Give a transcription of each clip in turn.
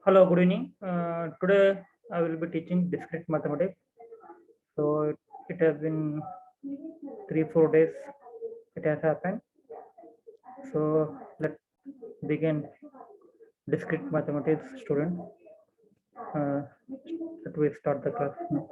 Hello, good evening. Today I will be teaching discrete mathematics. So it has been 3 4 days it has happened. So let's begin discrete mathematics student. Uh, let we start the class now.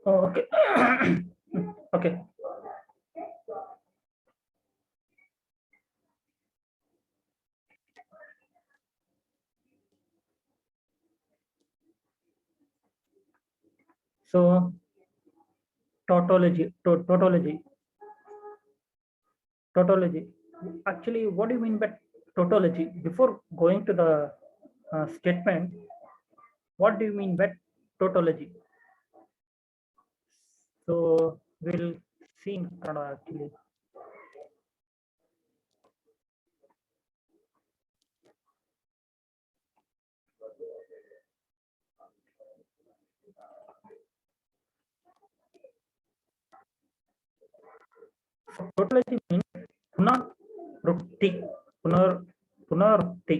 Oh, okay. Okay. So tautology. Actually, what do you mean by tautology? Before going to the statement, what do you mean by tautology? So we'll see in Kannada actually. So tautology means ಪುನರುಕ್ತಿ ಪುನರ್ ಪುನರುಕ್ತಿ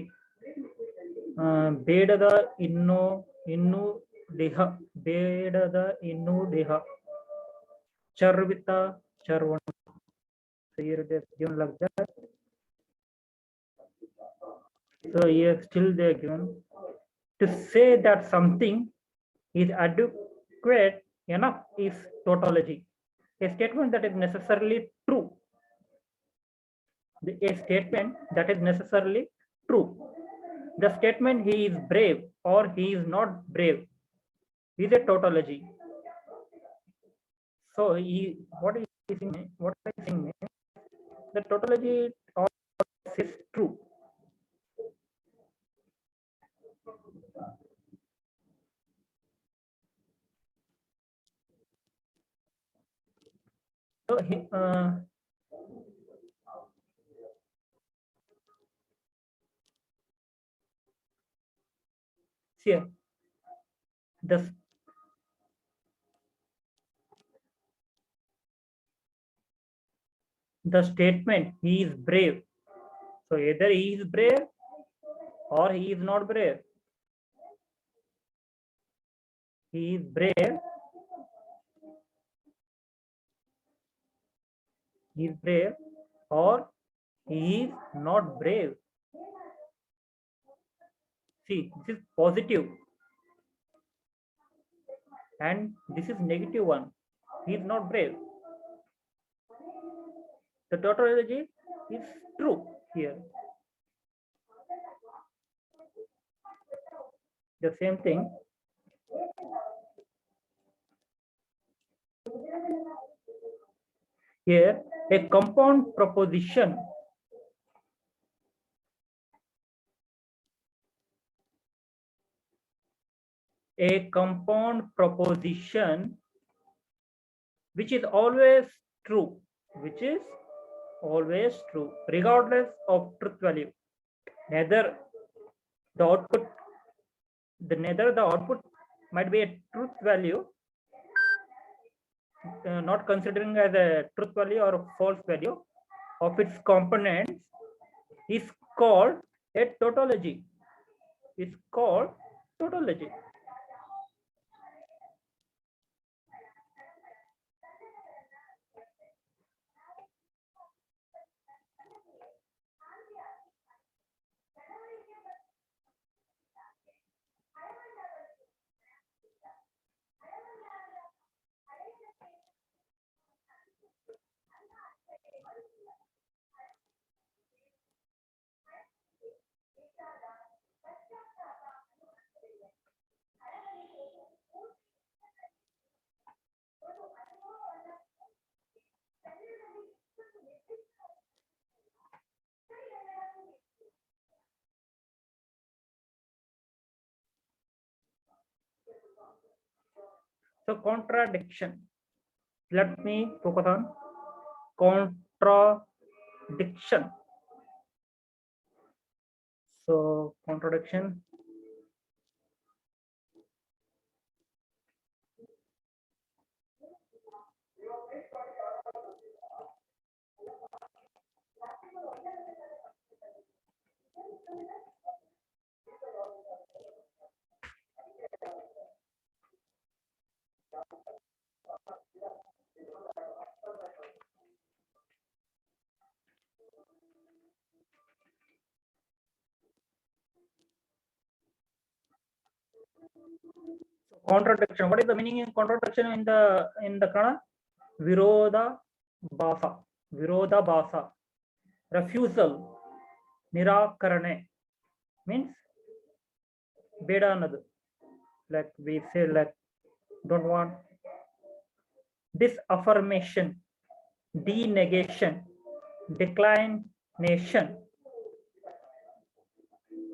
ಬೇಡದ ಇನ್ನು ದೇಹ ಬೇಡದ ಇನ್ನು ದೇಹ ಚರ್ವಿತ ಚರ್ವಣ. So here it is given like that. So here still they are given to say that something is adequate enough is tautology. A statement that is necessarily true. A statement that is necessarily true. The statement he is brave or he is not brave is a tautology. So what is saying? What I saying means the tautology is true. So here the statement he is brave. So either he is brave or he is not brave. He is brave. He is brave or he is not brave. See, this is positive and this is negative one. He is not brave. The tautology is true here. The same thing. Here, a compound proposition which is always true, regardless of truth value. Neither the output might be a truth value, not considering as a truth value or a false value of its components, is called a tautology. It's called tautology. So contradiction. Let me focus on contradiction. So contradiction. Contradiction. What is the meaning in contradiction in the Kannada? Virodha basa. Virodha basa. Refusal. Nirakarane means beda another. Like we say, like don't want. Disaffirmation, denegation, declination.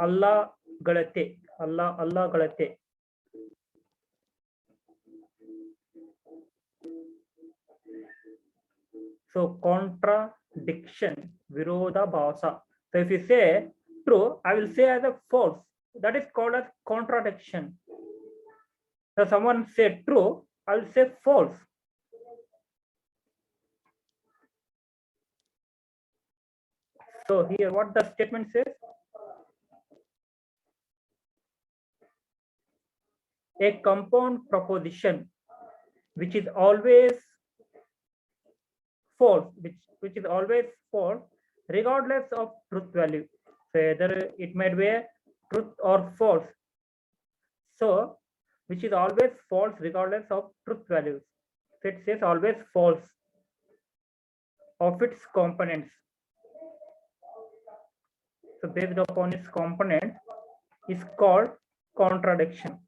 Allah galate. Allah galate. So contradiction, virodha bhasa. So if you say true, I will say as a false. That is called as contradiction. So someone said true, I will say false. So here what the statement says? A compound proposition which is always false, which is always false regardless of truth value. So either it might be a truth or false. So which is always false regardless of truth values. So it says always false of its components. So based upon its component is called contradiction.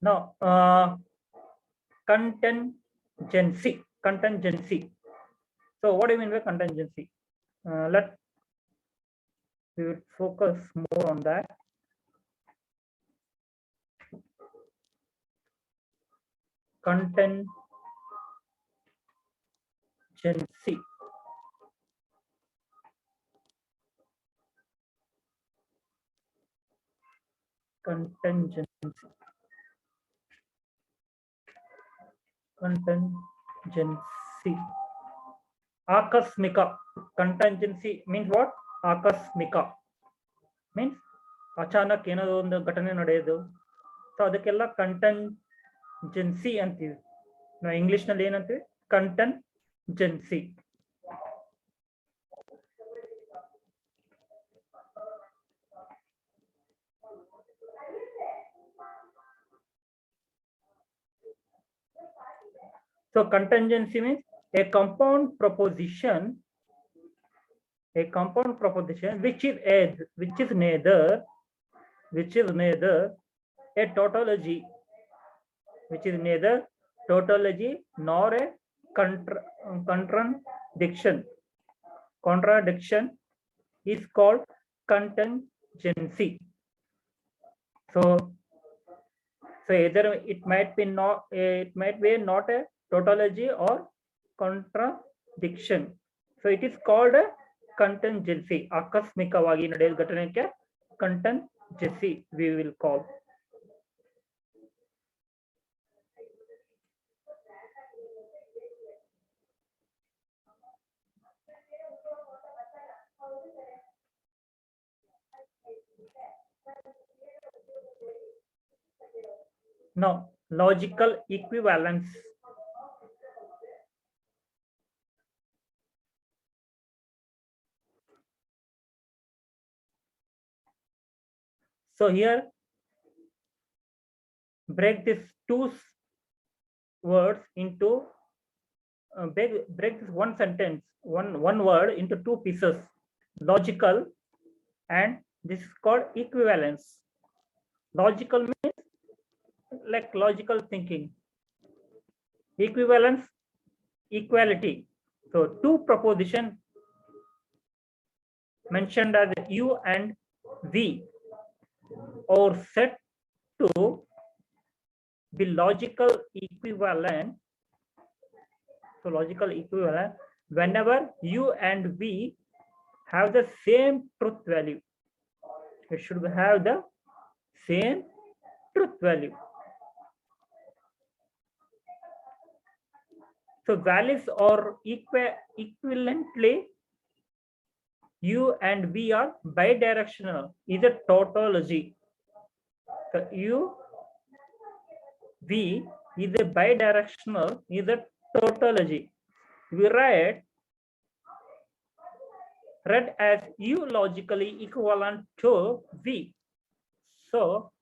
Now, contingency. Contingency. So, what do you mean by contingency? Let we will focus more on that. Contingency. Contingency. Contingency. Akasmika. Contingency means what? Akasmika means ಅಚಾನಕ್ ಏನಾದ್ರು ಒಂದು ಘಟನೆ ನಡೆಯೋದು. So ಅದಕ್ಕೆಲ್ಲ ಕಂಟಂಜೆನ್ಸಿ ಅಂತೀವಿ. ನಾವು English ನಲ್ಲಿ ಏನಂತೀವಿ? ಕಂಟಂಜೆನ್ಸಿ. So contingency means a compound proposition which is neither a tautology, nor a contradiction is called contingency. So either it might be not a tautology or contradiction. So it is called a contingency. ಆಕಸ್ಮಿಕವಾಗಿ ನಡೆಯುವ ಘಟನೆಗೆ contingency we will call. Now, logical equivalence. So here, break these two words into break this one sentence, one word into two pieces, logical, and this is called equivalence. Logical means like logical thinking. Equivalence, equality. So two proposition mentioned as U and V or set to be logical equivalent. So logical equivalent whenever U and V have the same truth value. It should have the same truth value. So values are equivalently U and V are bidirectional, is a tautology. So U, V is a bidirectional, is a tautology. We write read as U logically equivalent to V. So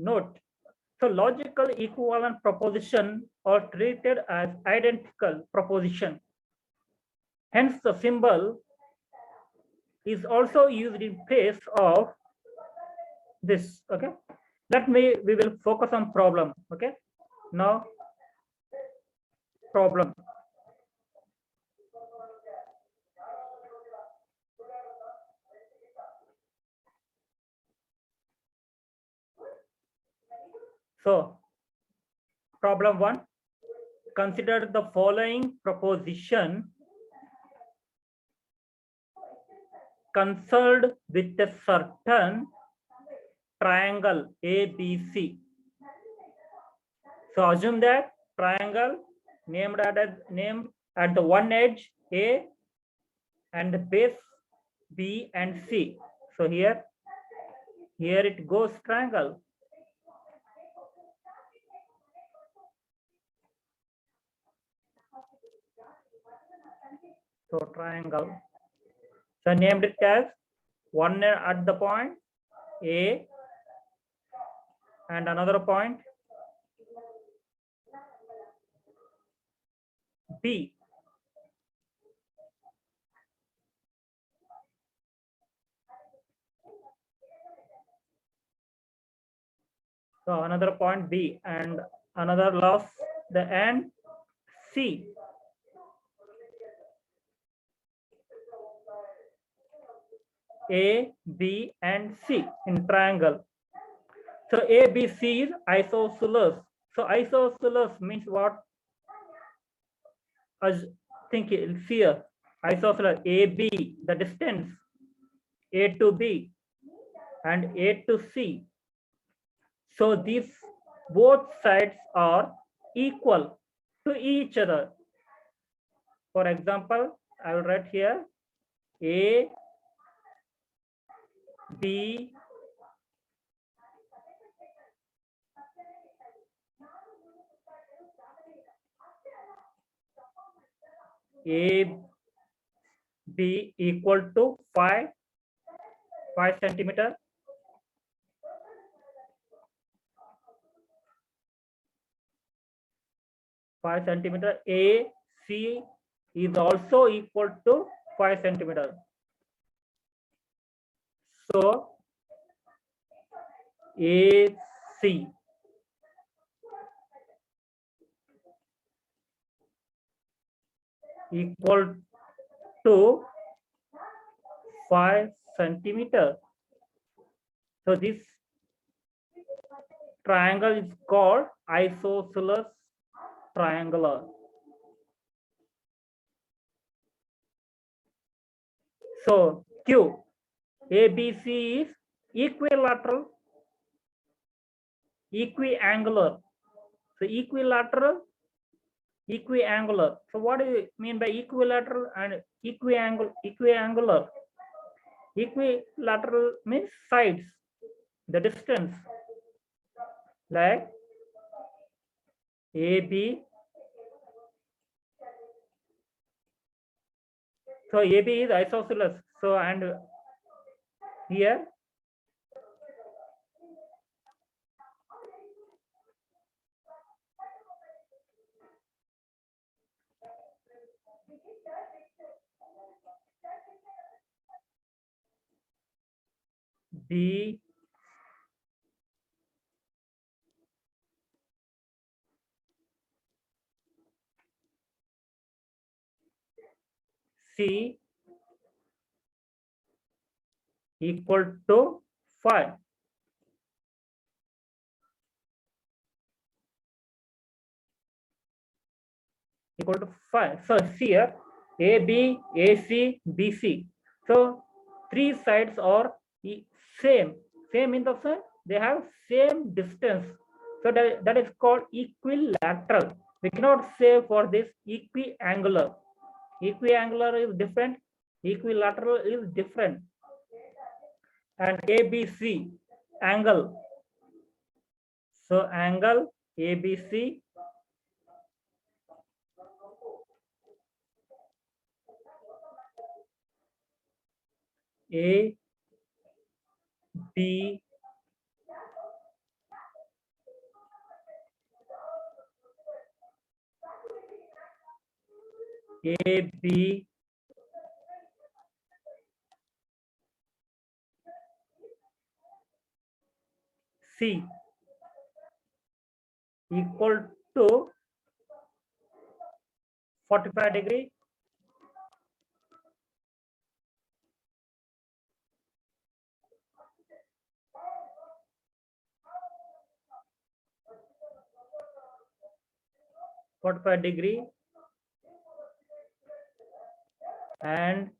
note, so logical equivalent proposition are treated as identical proposition. Hence the symbol is also used in place of this. Okay, we will focus on problem. Okay, now problem. So problem 1, consider the following proposition concerned with a certain triangle ABC. So assume that triangle named at the one edge A and the base B and C. So here it goes triangle. So triangle. So named it as one at the point A and another point B. So another point B and another loss the end C. A, B, and C in triangle. So A, B, C is isosceles. So isosceles means what? As think here, isosceles A, B, the distance A to B and A to C. So these both sides are equal to each other. For example, I will write here A, B, A, B equal to 5 centimeter. A, C is also equal to 5 centimeter. So AC equal to 5 centimeter. So this triangle is called isosceles triangular. So Q, ABC is equilateral, equiangular. So equilateral, equiangular. So what do you mean by equilateral and equiangular? Equilateral means sides, the distance, like AB. So AB is isosceles. So and here B, C equal to 5. Equal to 5. So here AB, AC, BC. So three sides are same. Same in the sense they have same distance. So that is called equilateral. We cannot say for this equiangular. Equiangular is different. Equilateral is different. And ABC angle. So angle ABC A B A B C equal to 45 degree. -45 degree and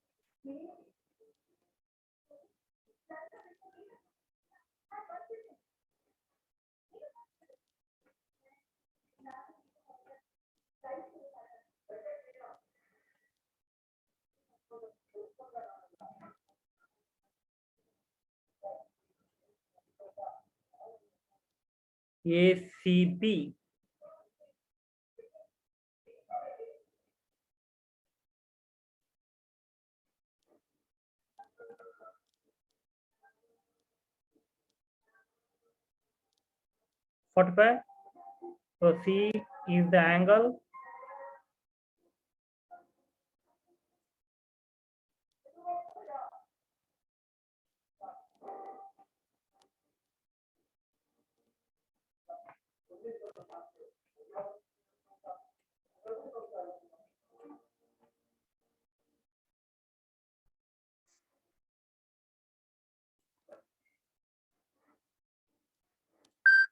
ACB. -45. So C is the angle.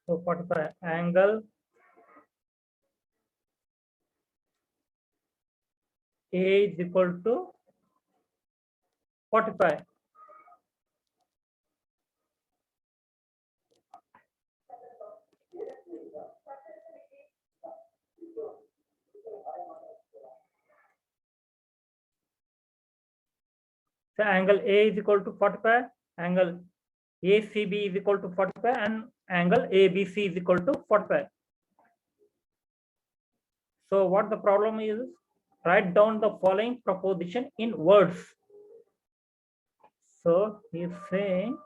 So 45 angle A is equal to 45. So angle A is equal to 45, angle ACB is equal to 45, and angle ABC is equal to 45. So what the problem is, write down the following proposition in words. So he's saying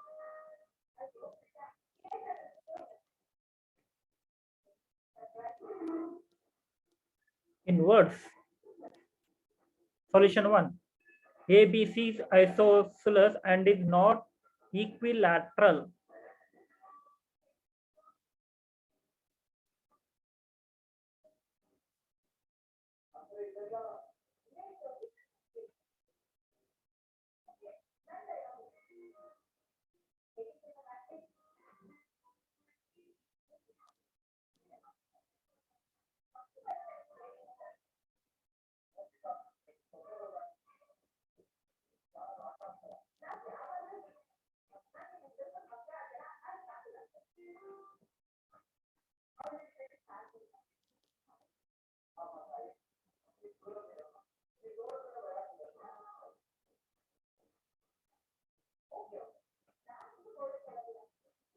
in words. Solution 1. ABC is isosceles and is not equilateral.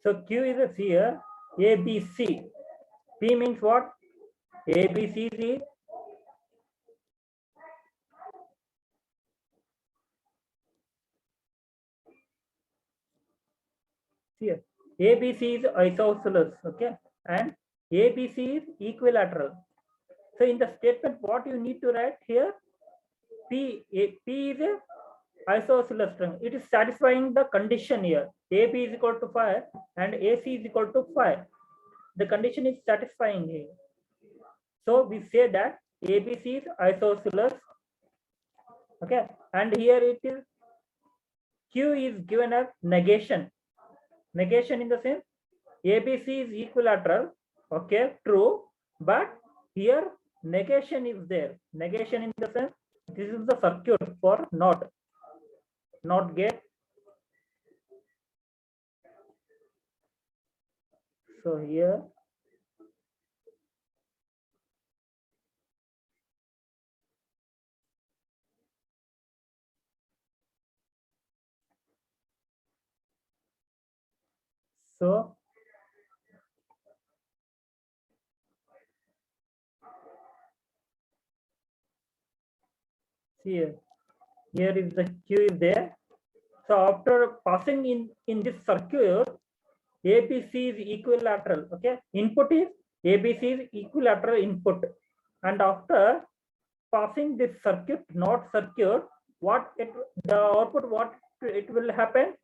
So Q is a here, ABC. P means what? ABC is here. ABC is isosceles, okay, and ABC is equilateral. So in the statement, what you need to write here, P is a isosceles string. It is satisfying the condition here. AB is equal to 5 and AC is equal to 5. The condition is satisfying here. So we say that ABC is isosceles. Okay, and here it is Q is given as negation. Negation in the sense ABC is equilateral. Okay, true. But here negation is there. Negation in the sense this is the circuit for not gate. So here so here is the Q is there. So after passing in this circuit, ABC is equilateral. Okay, input is ABC is equilateral input, and after passing this circuit, not circuit, what the output, what it will happen?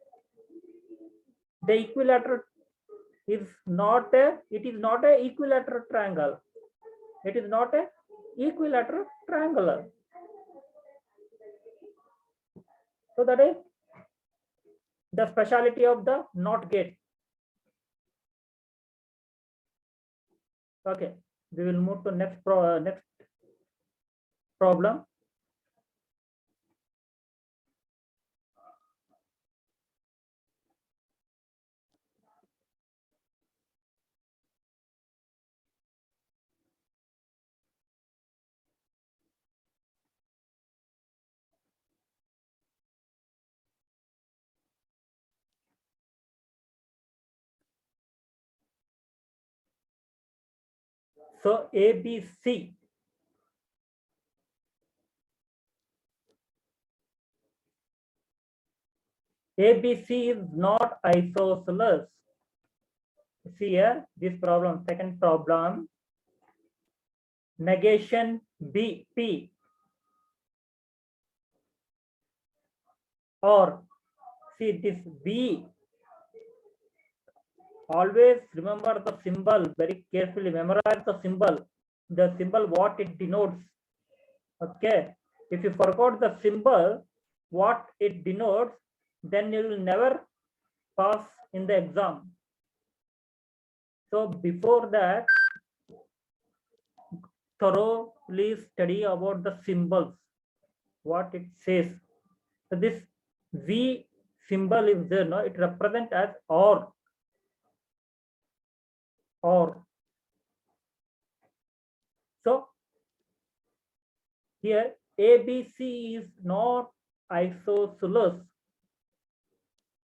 The equilateral is not a, it is not a equilateral triangle. It is not a equilateral triangular. So that is the speciality of the NOT gate. Okay, we will move to next problem. So ABC. ABC is not isosceles. See here, this problem, second problem, negation BP, or see this B, always remember the symbol very carefully, memorize the symbol what it denotes. Okay, if you forgot the symbol what it denotes, then you will never pass in the exam. So before that, thoroughly study about the symbols, what it says. So this V symbol is there, no? It represents as or. So here ABC is not isosceles.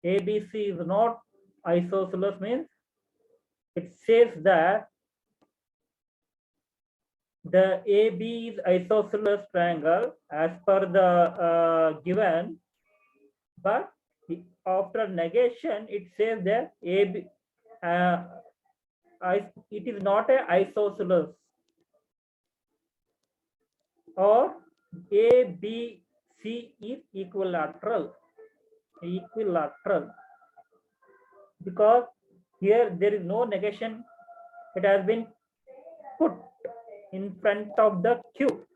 ABC is not isosceles means it says that the AB is isosceles triangle as per the given, but after negation it says that AB it is not a isosceles, or ABC is equilateral, because here there is no negation. It has been put in front of the Q.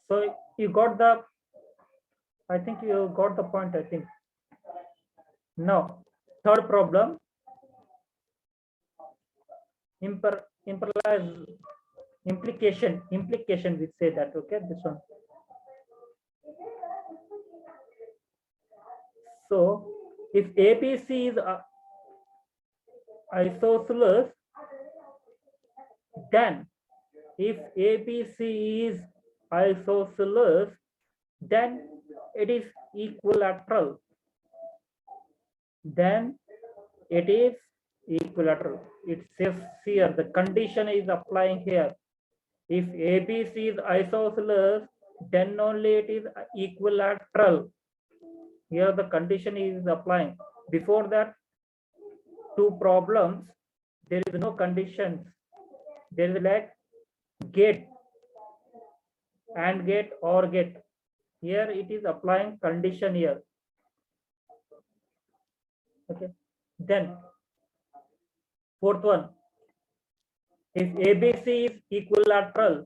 So you got the, I think you got the point, I think. Now, third problem, implication, we say that, okay, this one. So if ABC is isosceles, then if ABC is isosceles, then it is equilateral. Then it is equilateral. It says here, the condition is applying here. If ABC is isosceles, then only it is equilateral. Here the condition is applying. Before that, two problems, there is no conditions. There is like gate, and gate, or gate. Here it is applying condition here. Okay. Then fourth one, if ABC is equilateral,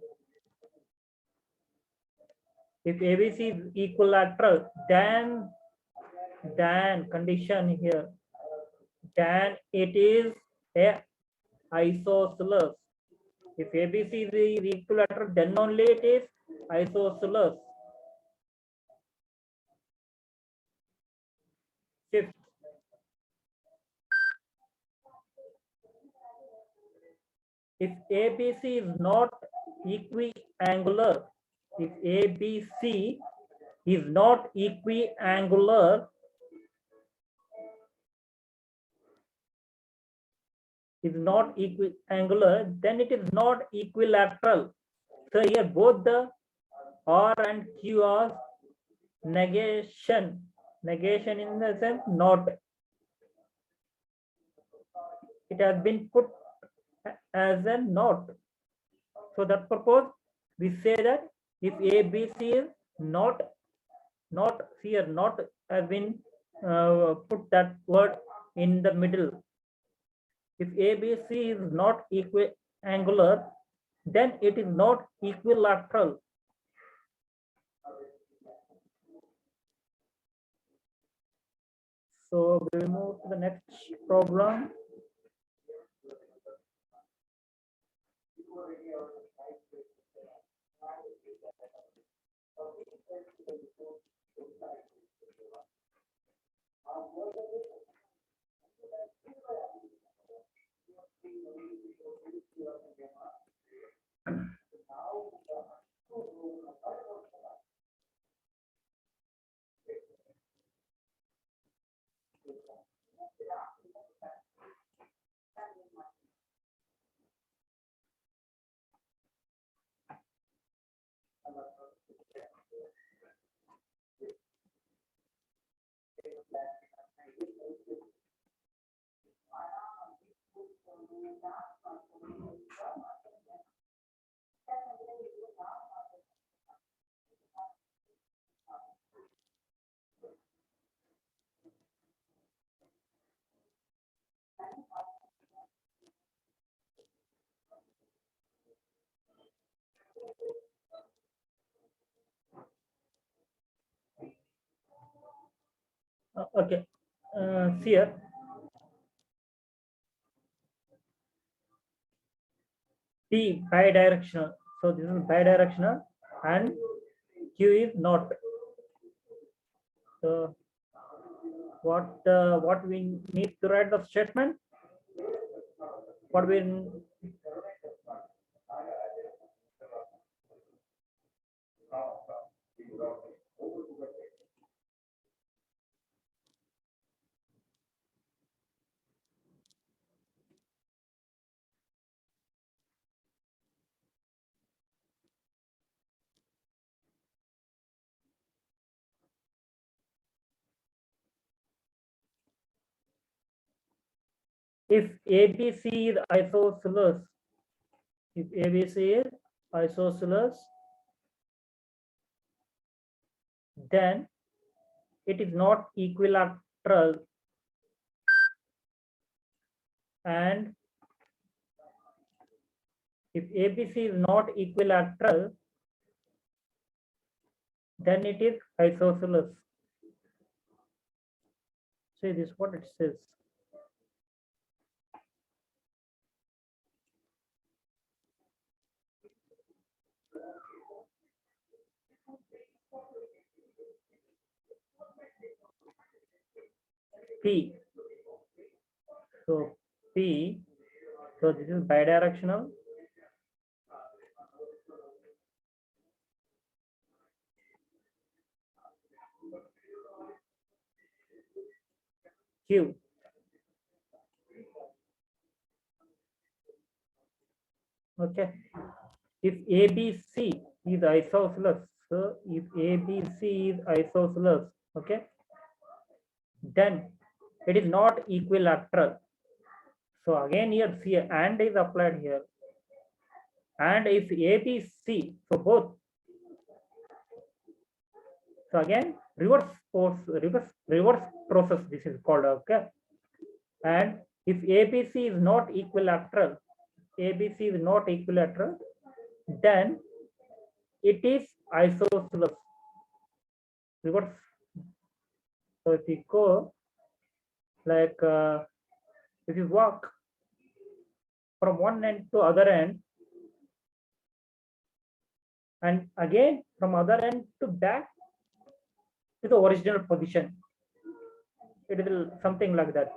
then condition here, then it is a isosceles. If ABC is equilateral, then only it is isosceles. Fifth, if ABC is not equiangular, if ABC is not equiangular, then it is not equilateral. So here both the R and Q are negation in the sense not. It has been put as a not. So that purpose we say that if ABC is not here, not has been put that word in the middle. If ABC is not equiangular, then it is not equilateral. So we will move to the next problem. Okay, here P bidirectional. So this is bidirectional and Q is not. So what we need to write the statement? What we if ABC is isosceles, then it is not equilateral, and if ABC is not equilateral, then it is isosceles. See, this is what it says. P. So P. So this is bidirectional. Q. Okay. If ABC is isosceles, so if ABC is isosceles, okay, then it is not equilateral. So again here C and is applied here. And if ABC, so both. So again reverse force, reverse process. This is called, okay. And if ABC is not equilateral, ABC is not equilateral, then it is isosceles. Reverse. So if you go like if you walk from one end to other end, and again from other end to back to the original position, it will something like that.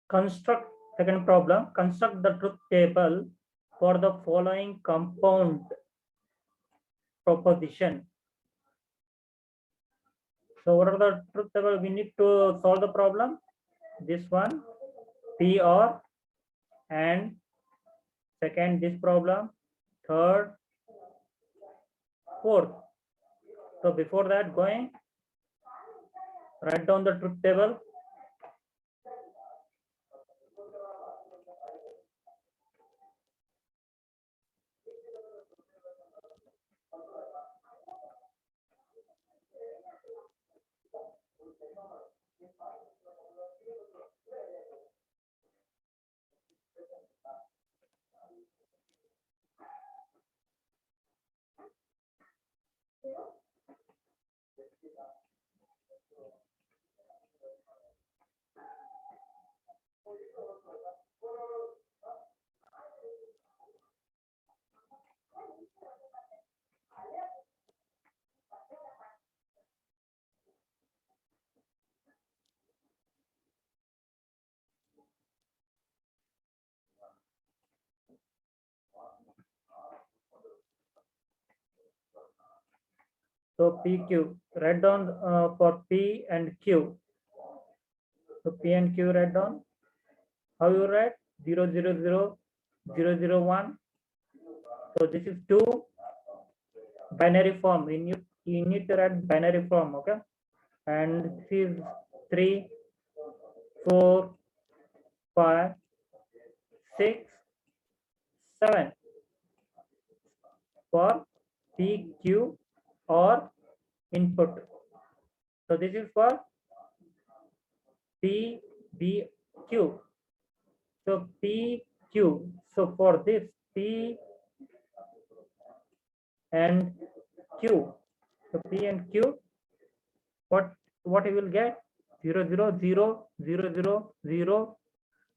Construct, second problem, construct the truth table for the following compound proposition. So what are the truth table? We need to solve the problem. This one, PR, and second this problem, third, fourth. So before that, going, write down the truth table. So PQ, write down for P and Q. So P and Q, write down. How you write? 0, 0, 0, 0, 0, 1. So this is 2 binary form. You need to write binary form, okay? And this is 3, 4, 5, 6, 7 for PQ or input. So this is for PBQ. So PQ. So for this P and Q. So P and Q, what you will get? 0, 0, 0, 0, 0, 0,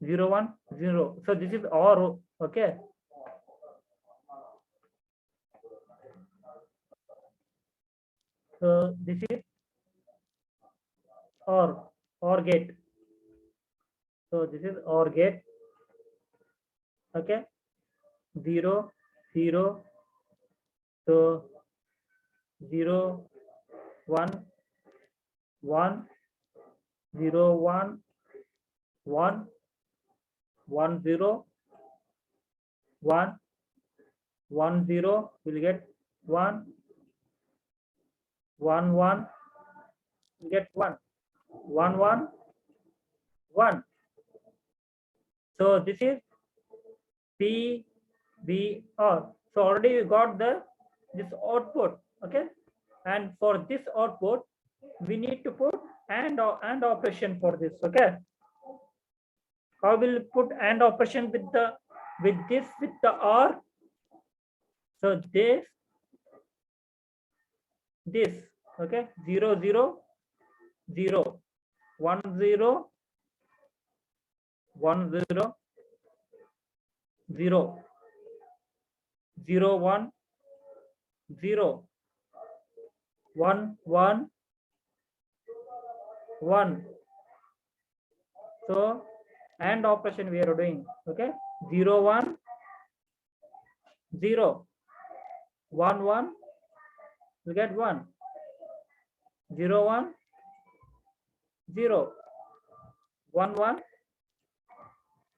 0, 1, 0. So this is OR, okay. So this is OR gate. So this is OR gate, okay. 0, 0, so 0, 1, 1, 0, 1, 1, 1, 0, 1, 1, 0, will get 1, 1, 1, get 1, 1, 1, 1. So this is PVR. So already we got this output, okay? And for this output, we need to put and operation for this, okay? How will we put and operation with the or? So this, okay? 0 0 0 1 0 1 0 0 0 1 0 1 1 1. So and operation we are doing, okay? 0 1 0 1 1, we get 1 0 1 0 1 1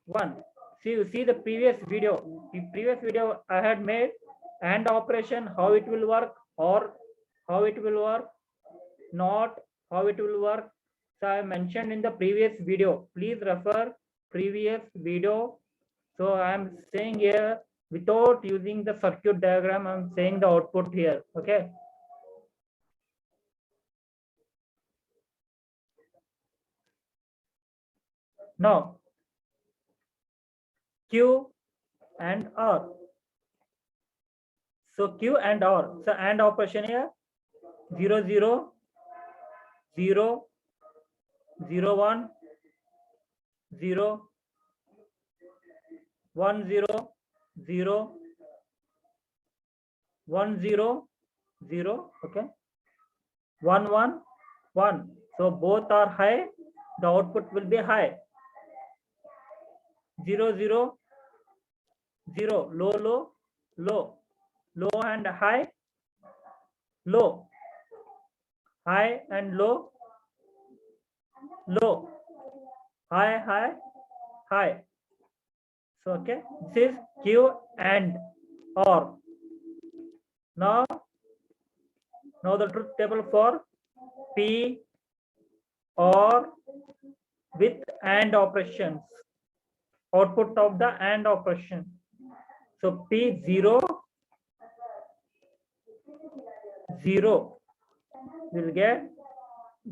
1. See the previous video I had made, and operation, how it will work, or how it will work, not how it will work. So I mentioned in the previous video. Please refer previous video. So I am saying here without using the circuit diagram, I am saying the output here, okay? Now Q and R. So Q and R. So and operation here 0 0 0 0 1 0 1 0 0 1 0 0, okay? 1 1 1. So both are high, the output will be high. 0 0 0, low low low, low and high, low, high and low, low, high high high. So okay, this is Q and R. Now the truth table for P or with AND operations, output of the AND operation. So P 0 0 will get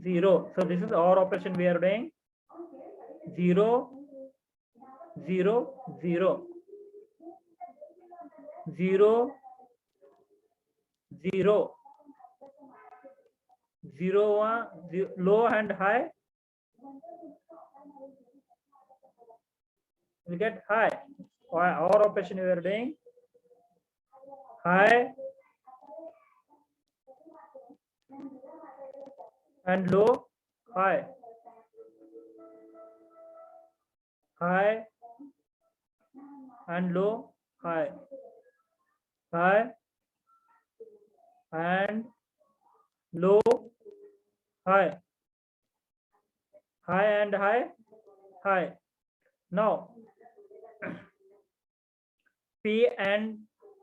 0. So this is our operation we are doing. 0 0 0 0 0 0 1 0, low and high, we get high. Our operation we are doing high and low, high, high and low, high, high and low, high, high and high, high. Now P and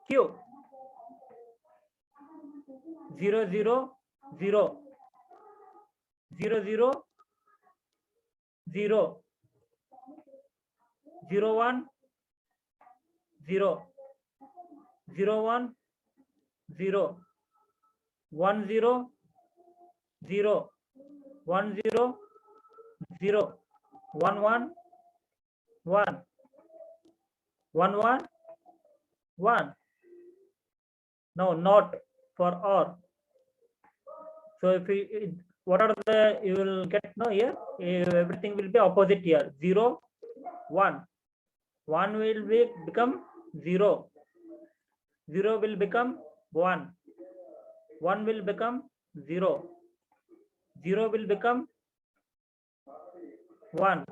Q 0 0 0 0 0 0 0 1 0 0 1 0 1 0 0 1 0 0 1 1 1 1 1 1. Now not for or. So if you, what are the, you will get now here, everything will be opposite here. 0 1 1 will become 0, 0 will become 1, 1 will become 0, 0 will become 1.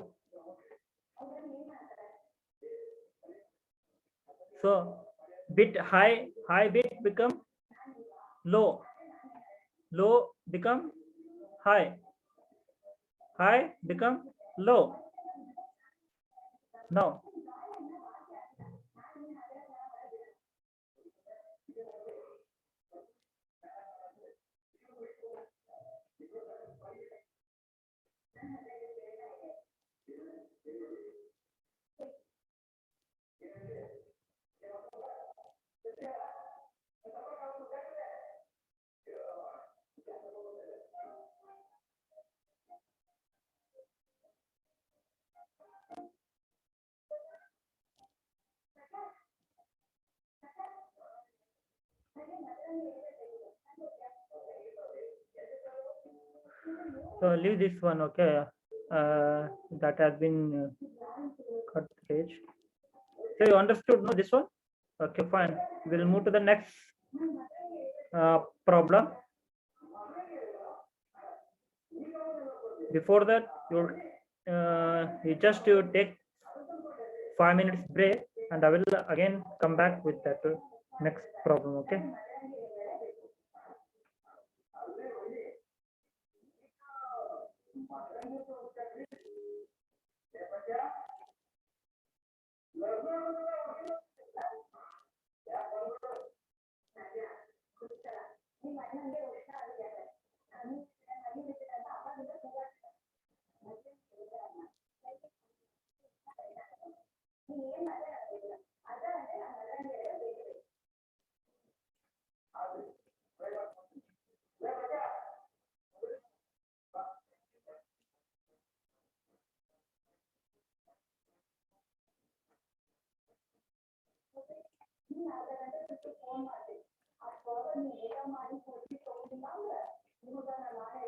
So bit high bit become low, low become high, high become low. Now So leave this one, okay? That has been cut page. So you understood, no, this one? Okay, fine. We'll move to the next problem. Before that, you just take 5 minutes break, and I will again come back with that next problem, okay?